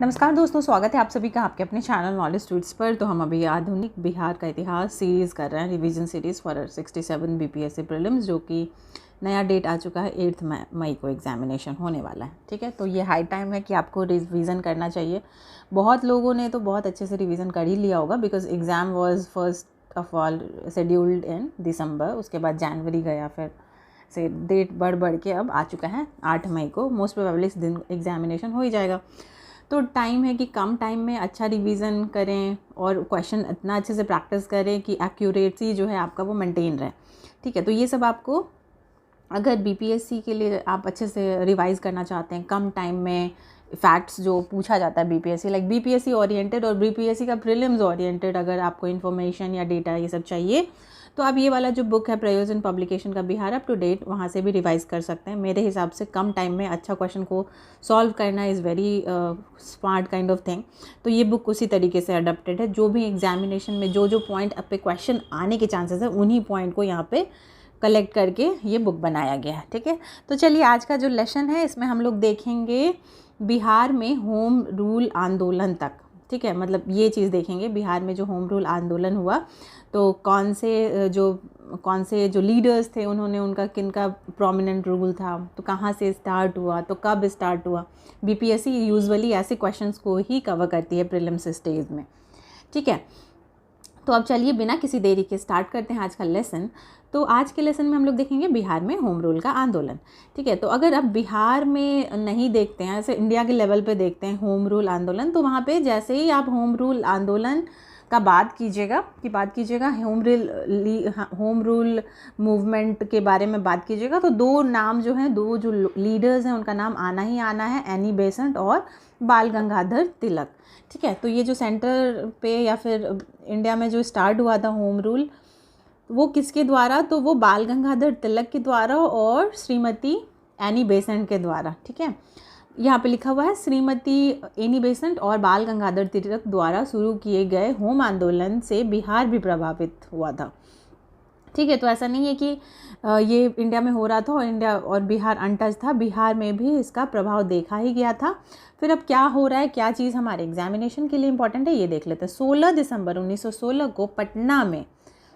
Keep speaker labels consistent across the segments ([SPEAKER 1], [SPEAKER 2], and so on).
[SPEAKER 1] नमस्कार दोस्तों, स्वागत है आप सभी का आपके अपने चैनल नॉलेज ट्वीट्स पर। तो हम अभी आधुनिक बिहार का इतिहास सीरीज़ कर रहे हैं, revision series for 67 BPSC prelims, जो कि नया डेट आ चुका है। 8 मई को एग्जामिनेशन होने वाला है। ठीक है, तो ये हाई टाइम है कि आपको रिवीजन करना चाहिए। बहुत लोगों ने तो बहुत अच्छे से रिवीजन कर ही लिया होगा, because exam was first of all scheduled in December, उसके बाद जनवरी गया, फिर से डेट बढ़ के अब आ चुका है 8 मई को। मोस्ट प्रोबेबली इस दिन एग्जामिनेशन हो ही जाएगा। तो टाइम है कि कम टाइम में अच्छा रिवीजन करें और क्वेश्चन इतना अच्छे से प्रैक्टिस करें कि एक्यूरेसी जो है आपका वो मेंटेन रहे। ठीक है, तो ये सब आपको अगर बीपीएससी के लिए आप अच्छे से रिवाइज करना चाहते हैं, कम टाइम में फैक्ट्स जो पूछा जाता है बीपीएससी, लाइक बीपीएससी ओरिएंटेड और बीपीएससी का प्रीलिम्स ओरिएंटेड, अगर आपको इन्फॉर्मेशन या डेटा ये सब चाहिए तो आप ये वाला जो बुक है प्रयोजन पब्लिकेशन का बिहार अप टू डेट, वहाँ से भी रिवाइज कर सकते हैं। मेरे हिसाब से कम टाइम में अच्छा क्वेश्चन को सॉल्व करना is very smart kind of thing. तो ये बुक उसी तरीके से अडप्टेड है। जो भी एग्जामिनेशन में जो पॉइंट आप पे क्वेश्चन आने के चांसेस है, उन्हीं पॉइंट को यहाँ पे कलेक्ट करके ये बुक बनाया गया है। ठीक है, तो चलिए आज का जो लेसन है इसमें हम लोग देखेंगे बिहार में होम रूल आंदोलन तक। ठीक है, मतलब ये चीज़ देखेंगे बिहार में जो होम रूल आंदोलन हुआ, तो कौन से जो लीडर्स थे, उन्होंने उनका किनका प्रोमिनेंट रूल था, तो कहाँ से स्टार्ट हुआ, तो कब स्टार्ट हुआ। बीपीएससी यूजुअली ऐसे क्वेश्चंस को ही कवर करती है प्रीलिम्स स्टेज में। ठीक है, तो अब चलिए बिना किसी देरी के स्टार्ट करते हैं आज का लेसन। तो आज के लेसन में हम लोग देखेंगे बिहार में होम रूल का आंदोलन। ठीक है, तो अगर आप बिहार में नहीं देखते हैं, ऐसे इंडिया के लेवल पे देखते हैं होम रूल आंदोलन, तो वहाँ पे जैसे ही आप होम रूल आंदोलन का बात कीजिएगा होम रूल मूवमेंट के बारे में बात कीजिएगा, तो दो नाम जो हैं, दो जो लीडर्स हैं, उनका नाम आना ही आना है, एनी बेसेंट और बाल गंगाधर तिलक। ठीक है, तो ये जो सेंटर पे या फिर इंडिया में जो स्टार्ट हुआ था होम रूल, वो किसके द्वारा, तो वो बाल गंगाधर तिलक के द्वारा और श्रीमती एनी बेसेंट के द्वारा। ठीक है, यहाँ पे लिखा हुआ है श्रीमती एनी बेसेंट और बाल गंगाधर तिलक द्वारा शुरू किए गए होम आंदोलन से बिहार भी प्रभावित हुआ था। ठीक है, तो ऐसा नहीं है कि ये इंडिया में हो रहा था और इंडिया और बिहार अनटच था, बिहार में भी इसका प्रभाव देखा ही गया था। फिर अब क्या हो रहा है, क्या चीज़ हमारे एग्जामिनेशन के लिए इंपॉर्टेंट है, ये देख लेते हैं। 16 दिसंबर 1916 को पटना में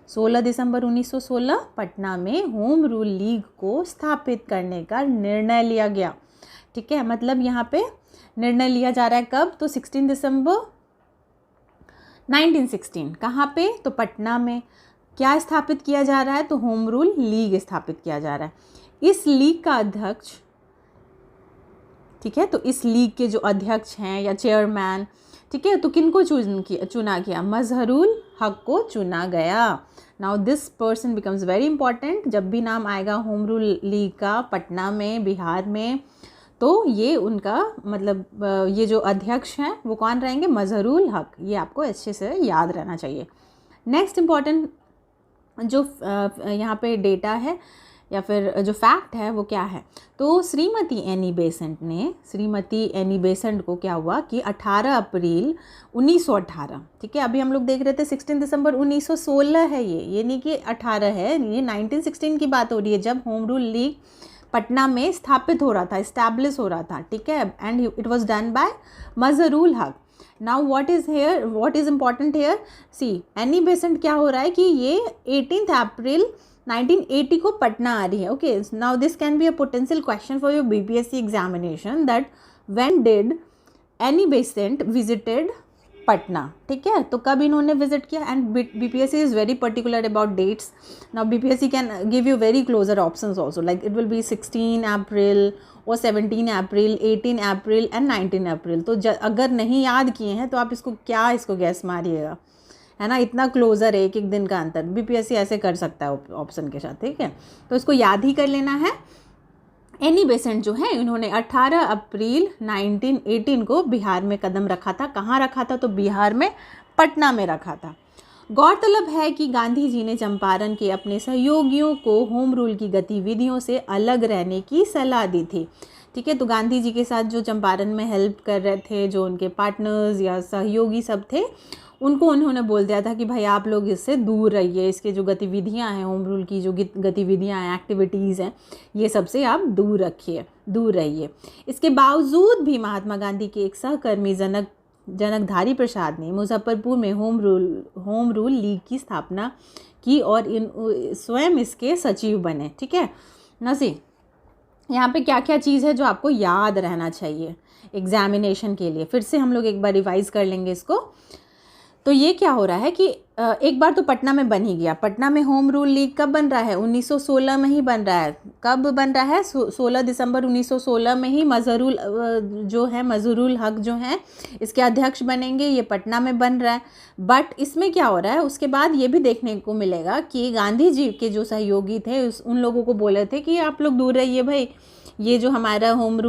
[SPEAKER 1] 16 दिसंबर 1916 पटना में होम रूल लीग को स्थापित करने का निर्णय लिया गया। ठीक है, मतलब यहाँ पे निर्णय लिया जा रहा है कब, तो 16 दिसंबर 1916। कहाँ पे, तो पटना में। क्या स्थापित किया जा रहा है, तो होम रूल लीग स्थापित किया जा रहा है। इस लीग का अध्यक्ष, ठीक है, तो इस लीग के जो अध्यक्ष हैं या चेयरमैन, ठीक है, तो किनको चुना गया, मजहरुल हक को चुना गया। Now this person becomes very important. जब भी नाम आएगा होम रूल लीग का पटना में, बिहार में, तो ये उनका मतलब ये जो अध्यक्ष हैं वो कौन रहेंगे, मजहरुल हक। ये आपको अच्छे से याद रहना चाहिए। नेक्स्ट इम्पॉर्टेंट जो यहाँ पे डेटा है या फिर जो फैक्ट है वो क्या है, तो श्रीमती एनी बेसेंट को क्या हुआ कि 18 अप्रैल 1918, ठीक है, अभी हम लोग देख रहे थे 16 दिसंबर 1916 है, ये नहीं कि 18 है, ये 1916 की बात हो रही है जब होम रूल लीग पटना में स्थापित हो रहा था, इस्टेब्लिश हो रहा था। ठीक है, and it was done by Mazharul Haq. Now what is important here, see Annie Besant क्या हो रहा है कि ये 18 अप्रैल 1980 को पटना आ रही है। Okay, now this can be a potential question for your BPSC examination, that when did Annie Besant visited Patna. ठीक है, तो कब इन्होंने विजिट किया, and BPSC is very particular about dates. Now BPSC can give you very closer options also, like it will be 16 April और 17 अप्रैल, 18 अप्रैल and 19 अप्रैल। तो अगर नहीं याद किए हैं तो आप इसको गैस मारिएगा, है ना, इतना क्लोजर है, एक एक दिन का अंतर। बीपीएससी ऐसे कर सकता है ऑप्शन के साथ। ठीक है, तो इसको याद ही कर लेना है। एनी बेसेंट जो है इन्होंने 18 अप्रैल 1918 को बिहार में कदम रखा था। कहाँ रखा था, तो बिहार में पटना में रखा था। गौरतलब है कि गांधी जी ने चंपारण के अपने सहयोगियों को होम रूल की गतिविधियों से अलग रहने की सलाह दी थी। ठीक है, तो गांधी जी के साथ जो चंपारण में हेल्प कर रहे थे, जो उनके पार्टनर्स या सहयोगी सब थे, उनको उन्होंने बोल दिया था कि भाई आप लोग इससे दूर रहिए, इसके जो गतिविधियां हैं, होम रूल की जो गतिविधियां हैं, एक्टिविटीज़ हैं, ये सबसे आप दूर रहिए। इसके बावजूद भी महात्मा गांधी के एक सहकर्मी जनकधारी प्रसाद ने मुजफ्फरपुर में होम रूल लीग की स्थापना की और स्वयं इसके सचिव बने। ठीक है नसी, यहाँ पे क्या क्या चीज़ है जो आपको याद रहना चाहिए एग्जामिनेशन के लिए, फिर से हम लोग एक बार रिवाइज कर लेंगे इसको। तो ये क्या हो रहा है कि एक बार तो पटना में बन ही गया। पटना में होम रूल लीग कब बन रहा है? 1916 में ही बन रहा है। कब बन रहा है? 16 दिसंबर 1916 में ही मजहरुल हक जो हैं इसके अध्यक्ष बनेंगे। ये पटना में बन रहा है। बट इसमें क्या हो रहा है, उसके बाद ये भी देखने को मिलेगा कि गांधी जी के जो सहयोगी थे उन लोगों को बोले थे कि आप लोग दूर रहिए भाई, ये जो हमारा होम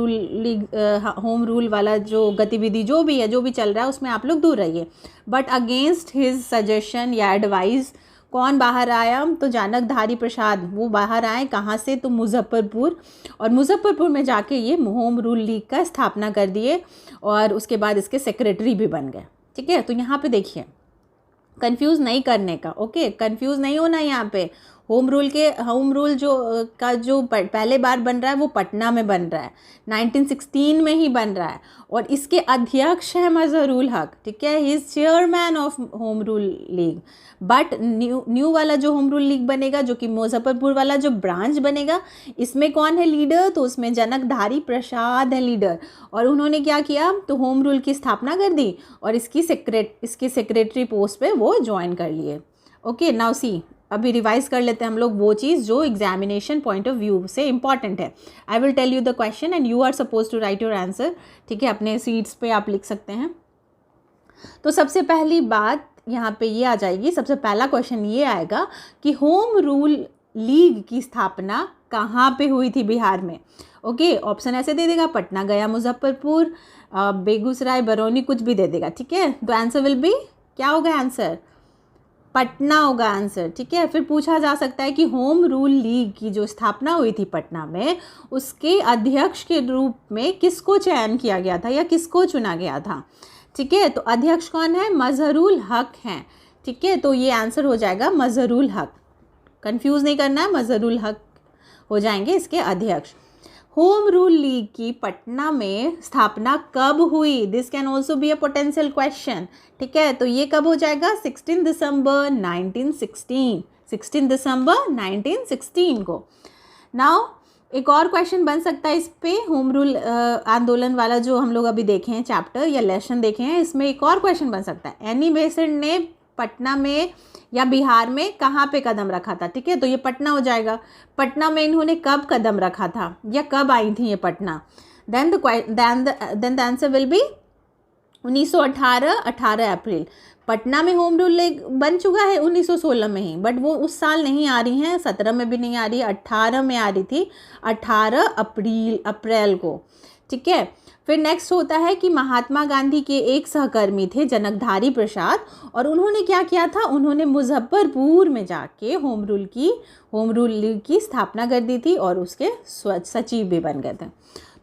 [SPEAKER 1] रूल वाला जो गतिविधि जो भी चल रहा है उसमें आप लोग दूर रहिए। बट अगेंस्ट हिज सजेशन या एडवाइस कौन बाहर आया? तो जनकधारी प्रसाद वो बाहर आए। कहाँ से? तो मुजफ्फरपुर। और मुजफ्फरपुर में जाके ये होम रूल लीग का स्थापना कर दिए और उसके बाद इसके सेक्रेटरी भी बन गए। ठीक है, तो यहाँ पे देखिए कंफ्यूज नहीं करने का, ओके, कंफ्यूज नहीं होना यहाँ पे। होम रूल जो पहले बार बन रहा है वो पटना में बन रहा है, 1916 में ही बन रहा है और इसके अध्यक्ष है मजहरुल हक। ठीक है, he is chairman of home rule league. But new वाला जो होम रूल लीग बनेगा, जो कि मुजफ्फरपुर वाला जो ब्रांच बनेगा, इसमें कौन है लीडर? तो उसमें जनकधारी प्रसाद है लीडर। और उन्होंने क्या किया? तो होम रूल की स्थापना कर दी और इसकी सेक्रेटरी पोस्ट पे वो ज्वाइन कर लिए। ओके, नाउ सी, अभी रिवाइज कर लेते हैं हम लोग वो चीज़ जो एग्जामिनेशन पॉइंट ऑफ व्यू से इंपॉर्टेंट है। I will tell you the question and you are suppose to write your answer. ठीक है, अपने सीट्स पे आप लिख सकते हैं। तो सबसे पहली बात यहाँ पे ये आ जाएगी, सबसे पहला क्वेश्चन ये आएगा कि होम रूल लीग की स्थापना कहाँ पे हुई थी बिहार में? ओके, ऑप्शन ऐसे दे देगा, पटना, गया, मुजफ्फरपुर, बेगूसराय, बरौनी, कुछ भी दे देगा। ठीक है, तो आंसर विल बी, क्या होगा आंसर? पटना होगा आंसर। ठीक है, फिर पूछा जा सकता है कि होम रूल लीग की जो स्थापना हुई थी पटना में, उसके अध्यक्ष के रूप में किसको चयन किया गया था या किसको चुना गया था? ठीक है, तो अध्यक्ष कौन है? मजहरुल हक हैं। ठीक है, तो ये आंसर हो जाएगा मजहरुल हक। कंफ्यूज नहीं करना है, मजहरुल हक हो जाएंगे इसके अध्यक्ष। होम रूल लीग की पटना में स्थापना कब हुई? This can also be a potential question. ठीक है, तो ये कब हो जाएगा? 16 दिसंबर 1916, 16 दिसंबर 1916 को। नाउ एक और क्वेश्चन बन सकता है इस पे, होम रूल आंदोलन वाला जो हम लोग अभी देखे हैं चैप्टर या लेसन देखे हैं, इसमें एक और क्वेश्चन बन सकता है, एनी बेसेंट ने पटना में या बिहार में कहाँ पे कदम रखा था? ठीक है, तो ये पटना हो जाएगा। पटना में इन्होंने कब कदम रखा था या कब आई थी ये Patna? Then the answer will be 1918, 18 April. Patna में होम रूल बन चुका है 1916 में ही, बट वो उस साल नहीं आ रही हैं, 17 में भी नहीं आ रही है, 18 में आ रही थी, 18 अप्रैल को। ठीक है, फिर नेक्स्ट होता है कि महात्मा गांधी के एक सहकर्मी थे जनकधारी प्रसाद, और उन्होंने क्या किया था? उन्होंने मुजफ्फरपुर में जाके होम रूल लीग की स्थापना कर दी थी और उसके सचिव भी बन गए थे।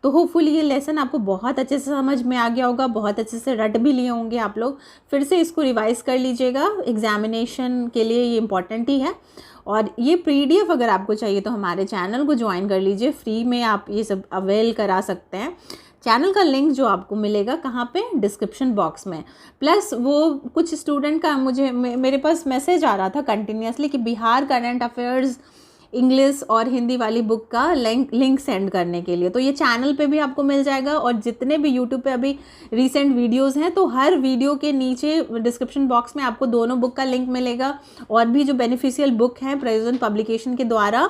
[SPEAKER 1] तो होपफुली ये लेसन आपको बहुत अच्छे से समझ में आ गया होगा, बहुत अच्छे से रट भी लिए होंगे आप लोग। फिर से इसको रिवाइज कर लीजिएगा, एग्जामिनेशन के लिए ये इम्पॉर्टेंट ही है। और ये PDF अगर आपको चाहिए तो हमारे चैनल को ज्वाइन कर लीजिए, फ्री में आप ये सब अवेल करा सकते हैं। चैनल का लिंक जो आपको मिलेगा कहाँ पे? डिस्क्रिप्शन बॉक्स में। प्लस वो कुछ स्टूडेंट का मेरे पास मैसेज आ रहा था कंटिन्यूसली कि बिहार करंट अफेयर्स इंग्लिश और हिंदी वाली बुक का लिंक सेंड करने के लिए, तो ये चैनल पे भी आपको मिल जाएगा। और जितने भी यूट्यूब पे अभी रिसेंट वीडियोस हैं, तो हर वीडियो के नीचे डिस्क्रिप्शन बॉक्स में आपको दोनों बुक का लिंक मिलेगा। और भी जो बेनिफिशियल बुक हैं प्रेजेंट पब्लिकेशन के द्वारा,